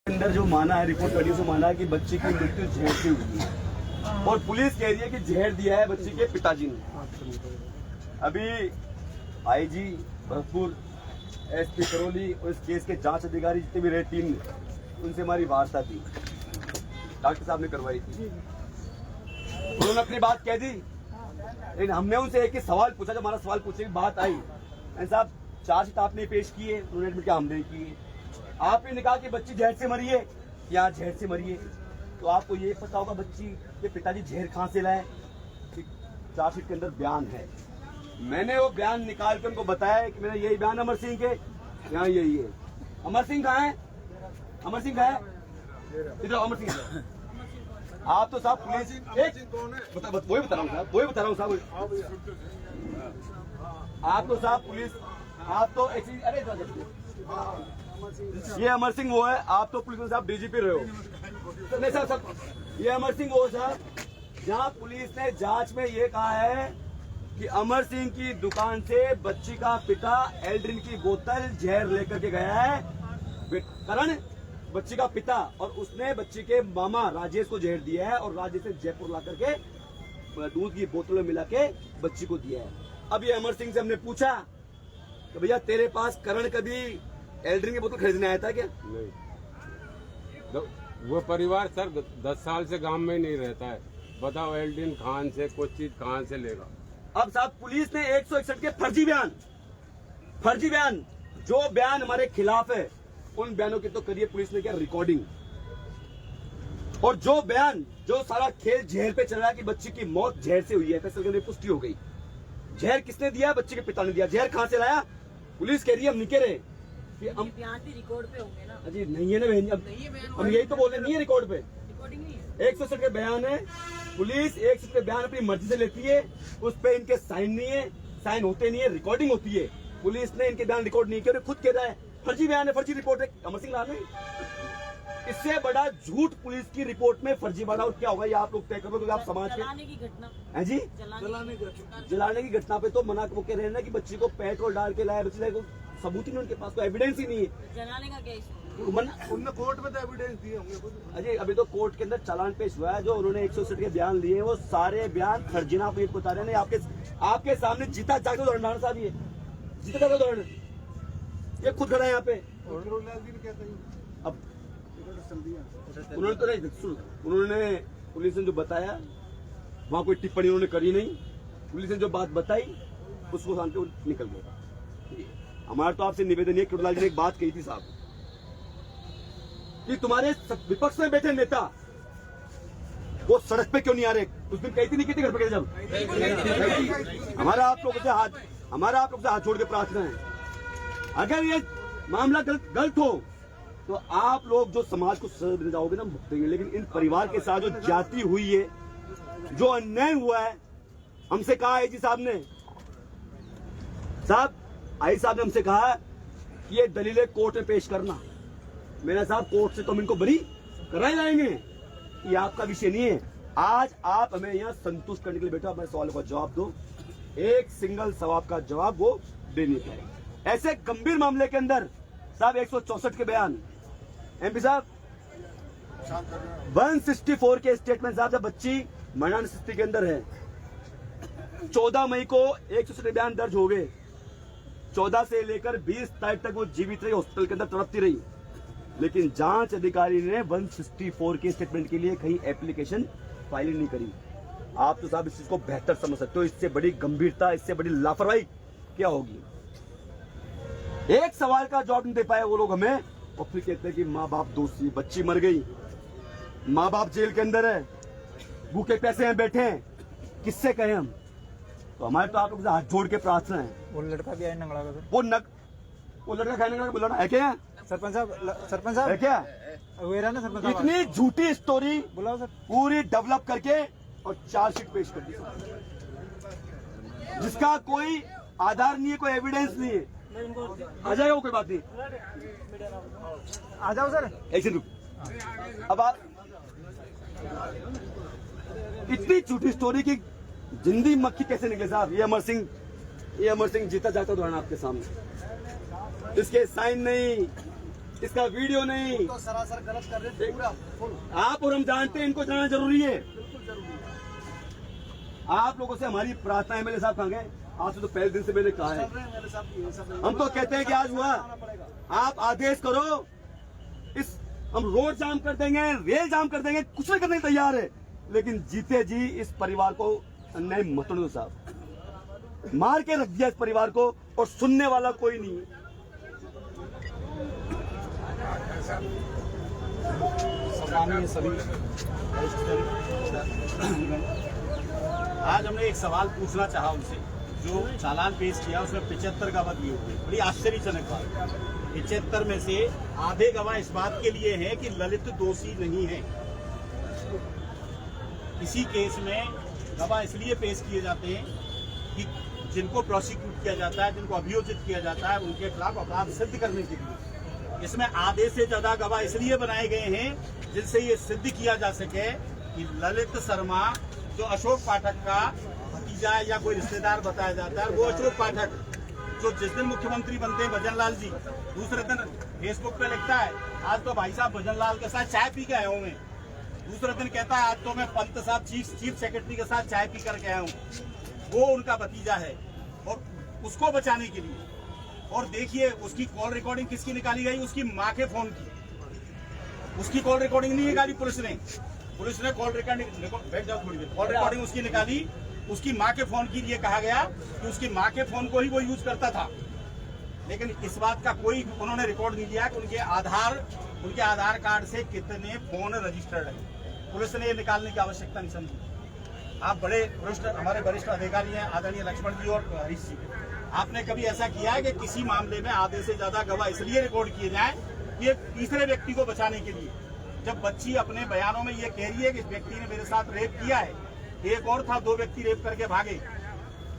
अंदर जो माना है, रिपोर्ट करी से माना है कि बच्ची की मृत्यु जहर से हुई है और पुलिस कह रही है कि जहर दिया है बच्ची के पिताजी ने। अभी आईजी भरतपुर, एसपी करौली और इस केस के जांच अधिकारी जितने भी रहे टीम ने, उनसे हमारी वार्ता थी, डॉक्टर साहब ने करवाई थी। उन्होंने अपनी बात कह दी, लेकिन हमने उनसे एक ही सवाल पूछा। जब हमारा सवाल पूछने की बात आई, साहब चार्जशीट आपने पेश की है, उन्होंने एडमिट किया, हमने की है। आपने ने कहा कि बच्ची जहर से मरी है, यहाँ जहर से मरी है, तो आपको ये पता होगा बच्ची के पिताजी जहर कहाँ से लाए? चार्जशीट के अंदर बयान है। मैंने वो बयान निकाल के उनको बताया कि मेरा यही बयान अमर सिंह के, यहाँ यही है। अमर सिंह कहाँ है? अमर सिंह कहाँ है? इधर अमर सिंह। आप तो साहब पुलिस वही बता रहा हूँ साहब, वही बता रहा हूँ साहब। आप तो साहब पुलिस, आप तो अरे ये अमर सिंह वो है, आप तो पुलिस में साहब डीजीपी रहे हो। नहीं साहब, ये अमर सिंह वो साहब जहाँ पुलिस ने जांच में ये कहा है कि अमर सिंह की दुकान से बच्ची का पिता एल्ड्रिन की बोतल जहर लेकर के गया है, करण बच्ची का पिता, और उसने बच्ची के मामा राजेश को जहर दिया है और राजेश ने जयपुर ला करके दूध की बोतल में मिला के बच्ची को दिया है। अब ये अमर सिंह से हमने पूछा कि भैया तेरे पास करण कभी एल्ड्रिन की बोतल खरीदने आया था क्या? नहीं, वो परिवार सर 10 साल से गांव में नहीं रहता है। बताओ एल्ड्रिन खान से कुछ चीज कहां से लेगा? अब साहब पुलिस ने 161 के फर्जी बयान जो बयान हमारे खिलाफ है, उन बयानों की तो करिए पुलिस ने क्या रिकॉर्डिंग, और जो बयान जो सारा खेल जहर पे चल रहा है कि बच्ची की मौत जहर से हुई है, फैसले में पुष्टि हो गई। जहर किसने दिया? बच्चे के पिता ने दिया। जहर कहां से लाया? पुलिस कह रही है हम नहीं कह रहे कि हम बयान भी रिकॉर्ड पे होंगे ना। अजी नहीं है ना बहन, अब हम यही तो बोल रहे, नहीं है रिकॉर्ड पे, रिकॉर्डिंग नहीं है। 160 के बयान है। पुलिस 160 के बयान अपनी मर्जी से लेती है, उस पे इनके साइन नहीं है, साइन होते नहीं है, रिकॉर्डिंग होती है। पुलिस ने इनके बयान रिकॉर्ड नहीं किया, खुद कह रहा है फर्जी बयान है, फर्जी रिपोर्ट है। अमर सिंह लाल, इससे बड़ा झूठ पुलिस की रिपोर्ट में फर्जी बना और क्या होगा ये आप लोग तय करोगे, क्योंकि आप समाज के जलाने की घटना है जी, जलाने की घटना पे तो मना वो कह रहे हैं ना कि बच्ची को पेट्रोल डाल के लाया, बच्ची को सबूत ही नहीं, उनके पास कोई एविडेंस ही नहीं है। जलाने का क्या इशू? उनने कोर्ट में तो एविडेंस दिए होंगे। अजय अभी तो कोर्ट के अंदर चालान पेश हुआ है, जो उन्होंने 160 के बयान लिए, वो सारे बयान फर्जीना पेट को उतारे हैं। आपके सामने जीता जागो उदाहरण साहब, ये जीता जागो उदाहरण, ये खुद खड़ा है यहाँ पे। अब उन्होंने तो नहीं सुन, उन्होंने पुलिस ने जो बताया वहाँ कोई टिप्पणी उन्होंने करी नहीं। पुलिस ने जो बात बताई उसको शांति निकल गया। हमारा तो आपसे निवेदन है, कृष्णलाल जी ने एक बात कही थी साहब कि तुम्हारे विपक्ष में बैठे नेता वो सड़क पे क्यों नहीं आ रहे? उस दिन कहती नहीं, कितनी घर पे जब हमारा आप लोगों से हाथ जोड़ के प्रार्थना है, अगर ये मामला गलत हो तो आप लोग जो समाज को सजा देने जाओगे ना, भुगतेंगे। लेकिन इन परिवार के साथ जो जाति हुई है, जो अन्याय हुआ है, हमसे कहा है जी साहब ने, साहब आई साहब ने हमसे कहा कि ये दलीलें कोर्ट में पेश करना। मैंने साहब कोर्ट से तो हम इनको बरी कराए लाएंगे, ये आपका विषय नहीं है। आज आप हमें यहाँ संतुष्ट करने के लिए बैठे, अपने सवाल का जवाब दो। एक सिंगल सवाल का जवाब वो दे नहीं पाए। ऐसे गंभीर मामले के अंदर साहब 164 के बयान, एमपी साहब 164 के स्टेटमेंट साहब, जब बच्ची मरणान स्थिति के अंदर है, 14 मई को 164 बयान दर्ज हो गए। 14 से लेकर 20 तारीख तक वो जीवित रही, हॉस्पिटल के अंदर तड़पती रही, लेकिन जांच अधिकारी ने 164 के स्टेटमेंट के लिए कहीं एप्लीकेशन फाइल नहीं करी। आप तो साहब इस चीज को बेहतर समझ सकते हो, इससे बड़ी गंभीरता, इससे बड़ी लापरवाही क्या होगी? एक सवाल का जवाब नहीं दे पाए वो लोग हमें, और फिर कहते हैं कि माँ बाप दोषी, बच्ची मर गई, माँ बाप जेल के अंदर है, भूखे पैसे हैं, बैठे हैं, किससे कहें हम? तो हमारे तो आप लोग हाथ जोड़ के प्रार्थना है। वो लड़का भी है नंगड़ा का, वो लड़का खाने का बोला है क्या? सरपंच साहब है क्या? वेरा ना सरपंच साहब, इतनी झूठी स्टोरी बुलाओ सर, पूरी डेवलप करके और चार्जशीट पेश कर दी, जिसका कोई आधार नहीं है, कोई एविडेंस नहीं है। आ जाएगा वो, कोई बात नहीं, आ जाओ सर। ऐसे रुक। अब आप इतनी झूठी स्टोरी की जिंदी मक्खी कैसे निकले साहब? ये अमर सिंह जीता जाता उदाहरण आपके सामने, इसके साइन नहीं, इसका वीडियो नहीं। तो सरासर गलत कर रहे थे पूरा फुल। आप और हम जानते हैं, इनको जानना जरूरी है। बिल्कुल जरूरी है। आप लोगों से हमारी प्रार्थना है। मेरे साहब कहाँ गए? आपसे तो पहले दिन से मैंने कहा है, चल रहे हैं मेरे साथ ये सब। हम तो कहते हैं कि आज हुआ, आप आदेश करो, इस हम रोड जाम कर देंगे, रेल जाम कर देंगे, कुछ नहीं करने तैयार है, लेकिन जीते जी इस परिवार को अन्याय मत होने दो साहब। मार के रख दिया इस परिवार को और सुनने वाला कोई नहीं है। सम्मानीय सभी, आज हमने एक सवाल पूछना चाहा उनसे। जो चालान पेश किया उसमें 75 गवाह दिए हुए, बड़ी आश्चर्यजनक बात। 75 में से आधे गवाह इस बात के लिए हैं कि ललित दोषी नहीं है। इसी केस में गवाह इसलिए पेश किए जाते हैं कि जिनको प्रोसिक्यूट किया जाता है, जिनको अभियोजित किया जाता है, उनके खिलाफ अपराध सिद्ध करने के लिए। इसमें आधे से ज्यादा गवाह इसलिए बनाए गए हैं जिनसे ये सिद्ध किया जा सके कि ललित शर्मा, जो अशोक पाठक का भतीजा या कोई रिश्तेदार बताया जाता है, वो अशोक पाठक जो जिस दिन मुख्यमंत्री बनते हैं भजन लाल जी, दूसरे दिन फेसबुक पे लिखता है आज तो भाई साहब भजन लाल के साथ चाय पी के आया हूँ मैं। दूसरे दिन कहता है आज तो मैं पंत साहब चीफ सेक्रेटरी के साथ चाय पी करके आया हूँ। वो उनका भतीजा है और उसको बचाने के लिए। और देखिए उसकी कॉल रिकॉर्डिंग किसकी निकाली गई? उसकी माँ के फोन की। उसकी कॉल रिकॉर्डिंग नहीं निकाली पुलिस ने कॉल रिकॉर्डिंग उसकी निकाली, उसकी माँ के फोन की। ये कहा गया कि उसकी माँ के फोन को ही वो यूज करता था, लेकिन इस बात का कोई उन्होंने रिकॉर्ड नहीं दिया कि उनके आधार कार्ड से कितने फोन रजिस्टर्ड है। पुलिस ने ये निकालने की आवश्यकता नहीं समझी। आप बड़े हमारे वरिष्ठ अधिकारी हैं, आदरणीय लक्ष्मण जी और हरीश जी, आपने कभी ऐसा किया है कि किसी मामले में आधे से ज्यादा गवाह इसलिए रिकॉर्ड किए जाए कि एक तीसरे व्यक्ति को बचाने के लिए? जब बच्ची अपने बयानों में ये कह रही है कि इस व्यक्ति ने मेरे साथ रेप किया है, एक और था, 2 व्यक्ति रेप करके भागे,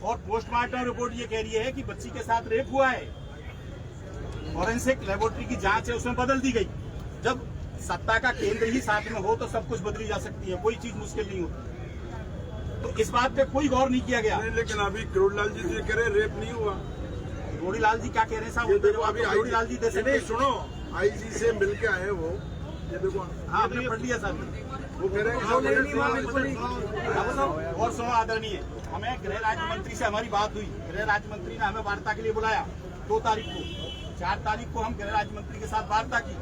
और पोस्टमार्टम रिपोर्ट ये कह रही है कि बच्ची के साथ रेप हुआ है, फॉरेंसिक लेबोरेटरी की जांच है उसमें बदल दी गई। जब सत्ता का केंद्र ही साथ में हो तो सब कुछ बदली जा सकती है, कोई चीज मुश्किल नहीं होती। तो इस बात पे कोई गौर नहीं किया गया। लेकिन अभी करोड़ीलाल जी जो कह रहे रेप नहीं हुआ। करोड़ीलाल जी क्या कह रहे हैं साहब? अभी करोड़ीलाल जी दे सकते। सुनो, आईजी से मिलके आए वो, ये देखो। हाँ, आपने पढ़ लिया साहब। वो कह रहे हैं और सुनो आदरणीय, हमें गृह राज्य मंत्री से हमारी बात हुई। गृह राज्य मंत्री ने हमें वार्ता के लिए बुलाया 2 तारीख को। 4 तारीख को हम गृह राज्य मंत्री के साथ वार्ता की।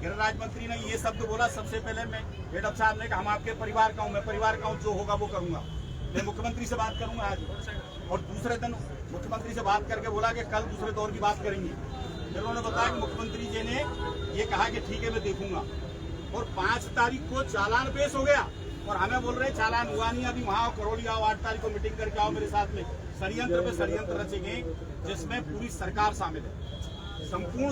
गृह राज्य मंत्री ने ये शब्द बोला, सबसे पहले मैं हेड साहब ने कहा हम आपके परिवार का हूँ, मैं परिवार का हूँ, जो होगा वो करूंगा, मैं मुख्यमंत्री से बात करूंगा आज। और दूसरे दिन मुख्यमंत्री से बात करके बोला कि कल दूसरे दौर की बात करेंगे। फिर उन्होंने बताया कि मुख्यमंत्री जी ने ये कहा कि ठीक है मैं देखूंगा। और 5 तारीख को चालान पेश हो गया और हमें बोल रहे चालान हुआ नहीं, अभी वहाँ करौली आओ, 8 तारीख को मीटिंग करके आओ मेरे साथ में। षड्यंत्र पे षड्यंत्र रचेंगे जिसमें पूरी सरकार शामिल है, संपूर्ण